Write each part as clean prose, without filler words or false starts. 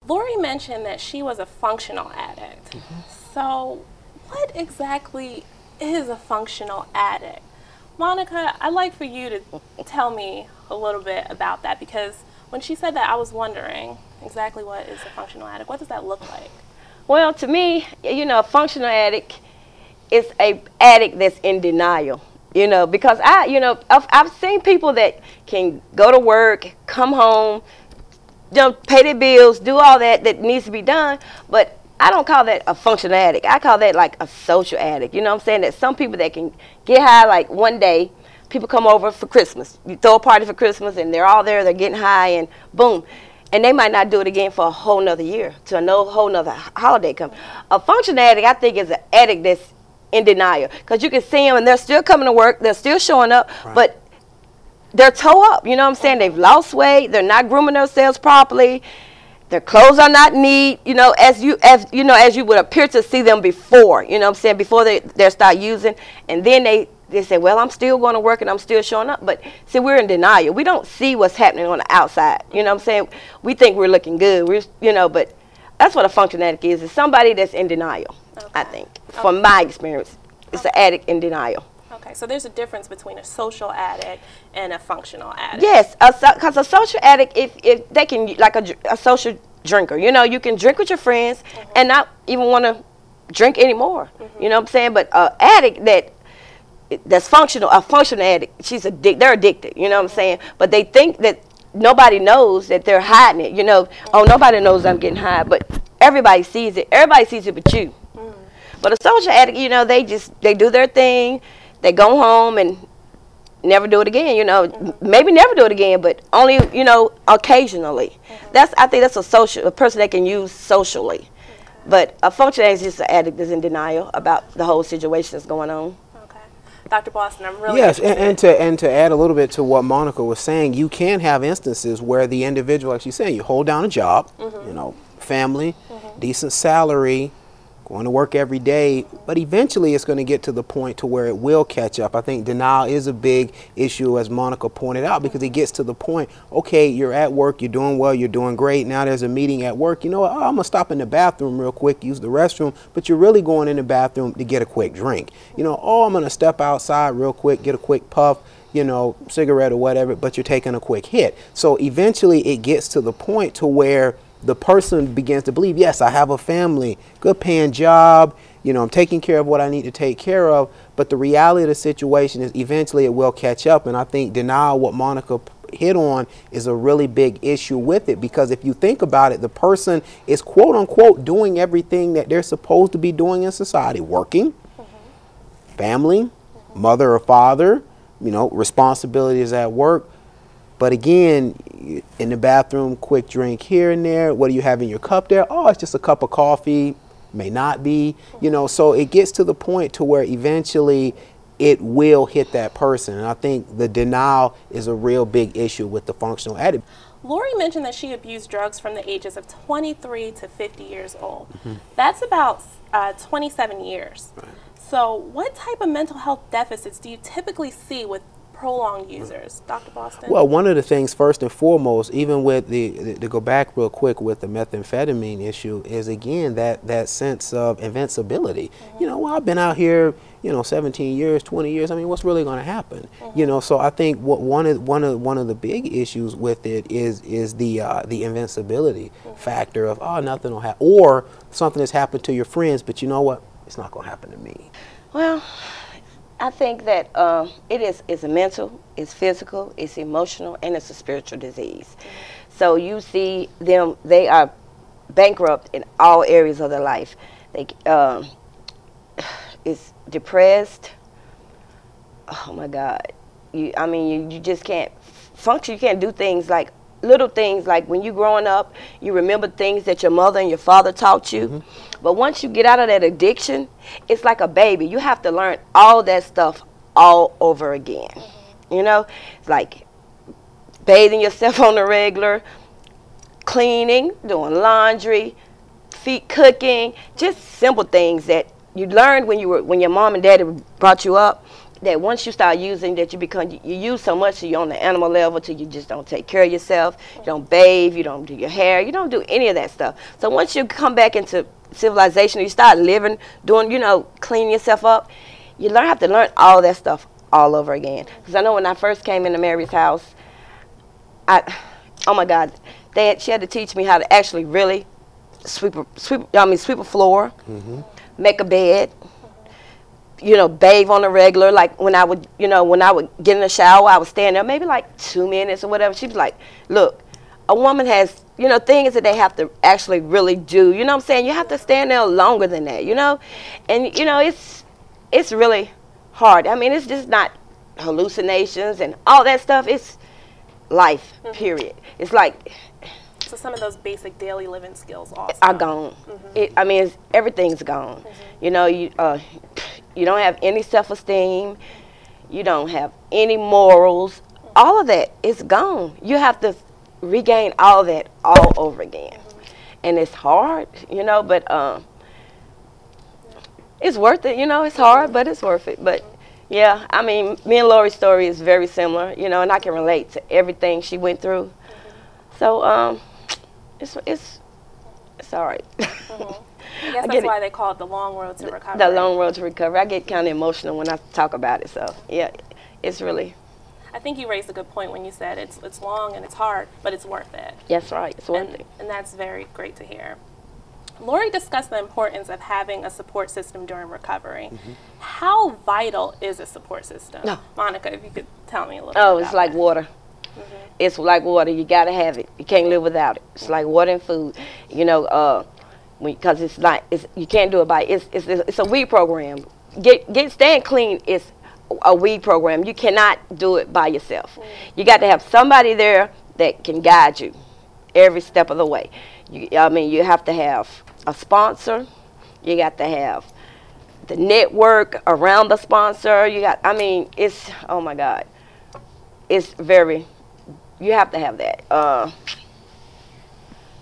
Lori mentioned that she was a functional addict. So what exactly is a functional addict? Monica, I'd like for you to tell me a little bit about that, because when she said that, I was wondering exactly what is a functional addict. What does that look like? Well, to me, you know, a functional addict is a addict that's in denial. You know, because I've seen people that can go to work, come home, you know, pay their bills, do all that needs to be done, but I don't call that a functional addict. I call that like a social addict. You know what I'm saying? That some people that can get high, like one day, people come over for Christmas. You throw a party for Christmas and they're all there, they're getting high, and boom. And they might not do it again for a whole nother year, to a whole nother holiday comes. A functional addict, I think, is an addict that's in denial, because you can see them and they're still coming to work, they're still showing up, right, but they're toe up. You know what I'm saying? They've lost weight, they're not grooming themselves properly, their clothes are not neat, you know, as you would appear to see them before. You know what I'm saying? Before they start using, and then they say, well, I'm still going to work and I'm still showing up. But see, we're in denial. We don't see what's happening on the outside. You know what I'm saying? We think we're looking good. But that's what a functional addict is somebody that's in denial. Okay. I think, from my experience, it's an addict in denial. Okay, so there's a difference between a social addict and a functional addict. Yes, because a social addict, if they can, like a social drinker, you know, you can drink with your friends and not even want to drink anymore. You know what I'm saying? But an addict that's functional, a functional addict, they're addicted. You know what I'm saying? But they think that nobody knows that they're hiding it. You know, oh, nobody knows I'm getting high, but everybody sees it. Everybody sees it but you. But a social addict, you know, they do their thing, they go home and never do it again, you know, maybe never do it again, but only, you know, occasionally. I think that's a person that can use socially. But a functional addict is just an addict that's in denial about the whole situation that's going on. Okay. Dr. Boston, I'm really Yes, and to add a little bit to what Monica was saying, you can have instances where the individual, like she's saying, you hold down a job, you know, family, decent salary, going to work every day, but eventually it's going to get to the point to where it will catch up. I think denial is a big issue, as Monica pointed out, because it gets to the point, okay, you're at work, you're doing well, you're doing great, now there's a meeting at work, you know what, I'm going to stop in the bathroom real quick, use the restroom, but you're really going in the bathroom to get a quick drink. You know, oh, I'm going to step outside real quick, get a quick puff, you know, cigarette or whatever, but you're taking a quick hit. So eventually it gets to the point to where the person begins to believe, yes, I have a family, good paying job, you know, I'm taking care of what I need to take care of, but the reality of the situation is eventually it will catch up. And I think denial, what Monica hit on, is a really big issue with it, because if you think about it, the person is quote unquote doing everything that they're supposed to be doing in society, working, family, mother or father, you know, responsibilities at work. But again, in the bathroom, quick drink here and there. What do you have in your cup there? Oh, it's just a cup of coffee. May not be, you know, so it gets to the point to where eventually it will hit that person. And I think the denial is a real big issue with the functional addict. Lori mentioned that she abused drugs from the ages of 23 to 50 years old. That's about 27 years. Right. So what type of mental health deficits do you typically see with prolonged users? Dr. Boston? Well, one of the things, first and foremost, even with to go back real quick with the methamphetamine issue, is again that sense of invincibility. You know, well, I've been out here, you know, 17 years, 20 years. I mean, what's really going to happen? You know, so I think one of the big issues with it is the invincibility factor of, oh, nothing will happen, or something has happened to your friends, but you know what? It's not going to happen to me. Well, I think that it's mental, it's physical, it's emotional, and it's a spiritual disease. So you see them, they are bankrupt in all areas of their life. They it's depressed. Oh my God. You just can't function. You can't do things like little things like when you're growing up, you remember things that your mother and your father taught you. But once you get out of that addiction, it's like a baby. You have to learn all that stuff all over again. You know, it's like bathing yourself on the regular, cleaning, doing laundry, cooking, just simple things that you learned when your mom and daddy brought you up. that once you start using, that you use so much that you're on the animal level till you just don't take care of yourself. You don't bathe, you don't do your hair, you don't do any of that stuff. So once you come back into civilization, you start living, doing, you know, cleaning yourself up, you have to learn all that stuff all over again. Because I know when I first came into Mary's house, oh my God, she had to teach me how to actually really sweep a floor, make a bed, you know, bathe on a regular. Like when I would get in the shower, I would stand there maybe like 2 minutes or whatever. She was like, look, a woman has, you know, things that they have to actually really do. You know what I'm saying? You have to stand there longer than that, you know? And, you know, it's really hard. I mean, it's just not hallucinations and all that stuff. It's life, period. It's like... So some of those basic daily living skills also are gone. I mean, everything's gone. You know, you don't have any self-esteem. You don't have any morals. All of that is gone. You have to regain all of that all over again. And it's hard, you know, but it's worth it. You know, it's hard, but it's worth it. But yeah, I mean, me and Lori's story is very similar, you know, and I can relate to everything she went through. So it's all right. I guess that's why they call it the long road to recovery. The long road to recovery. I get kind of emotional when I talk about it. So yeah, it's really. I think you raised a good point when you said it's long and it's hard, but it's worth it. That's right. It's worth it. And that's very great to hear. Lori discussed the importance of having a support system during recovery. How vital is a support system? No. Monica, if you could tell me a little bit about it's like that. water. It's like water. You got to have it. You can't live without it. It's like water and food. You know, because you can't do it by, it's a weed program. Staying clean is a weed program. You cannot do it by yourself. You got to have somebody there that can guide you every step of the way. I mean, you have to have a sponsor. You got to have the network around the sponsor. I mean, it's, oh my God. It's very, you have to have that.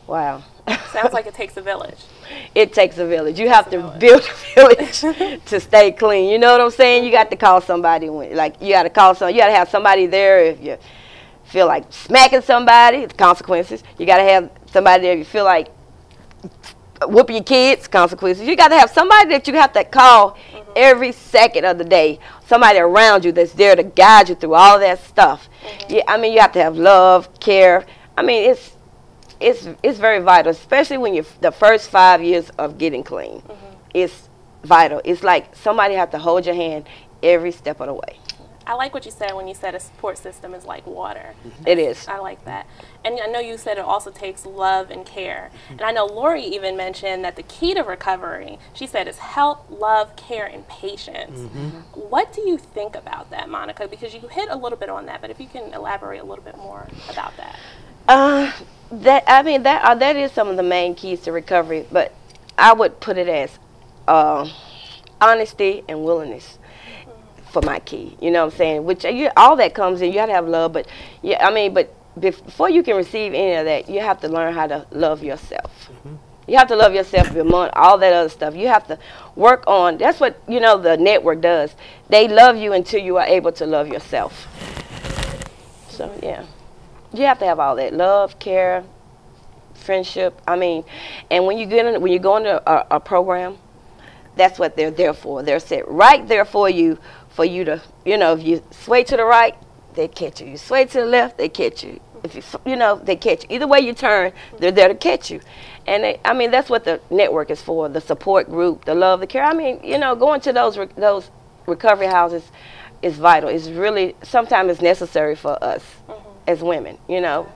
Wow. Sounds like it takes a village. It takes a village. You have to build a village to stay clean. You know what I'm saying? You got to call somebody. You got to have somebody there if you feel like smacking somebody, it's consequences. You got to have somebody there if you feel like whooping your kids, consequences. You got to have somebody that you have to call every second of the day. Somebody around you that's there to guide you through all of that stuff. Yeah, I mean, you have to have love, care. I mean, it's very vital, especially when you're the first 5 years of getting clean. It's vital. It's like somebody has to hold your hand every step of the way. I like what you said when you said a support system is like water. It is. I like that. And I know you said it also takes love and care. And I know Lori even mentioned that the key to recovery, she said, is help, love, care, and patience. What do you think about that, Monica? Because you hit a little bit on that, but if you can elaborate a little bit more about that. That is some of the main keys to recovery, but I would put it as honesty and willingness for my key. You know what I'm saying? Which all that comes in. You got to have love, but yeah, I mean, but before you can receive any of that, you have to learn how to love yourself. You have to love yourself, all that other stuff. You have to work on. That's what the network does. They love you until you are able to love yourself. So yeah. You have to have all that love, care, friendship. I mean, and when you go into a program, that's what they're there for. They're set right there for you to, if you sway to the right, they catch you. You sway to the left, they catch you. If they catch you. Either way you turn, they're there to catch you. And I mean, that's what the network is for. The support group, the love, the care. I mean, going to those recovery houses is vital. It's really sometimes it's necessary for us. As women, Very important.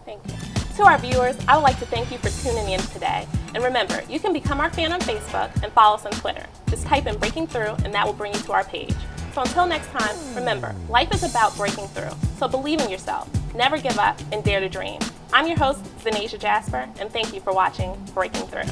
Thank you. To our viewers, I would like to thank you for tuning in today. And remember, you can become our fan on Facebook and follow us on Twitter. Just type in Breaking Through and that will bring you to our page. So until next time, remember, life is about breaking through. So believe in yourself, never give up, and dare to dream. I'm your host, Zynasia Jasper, and thank you for watching Breaking Through.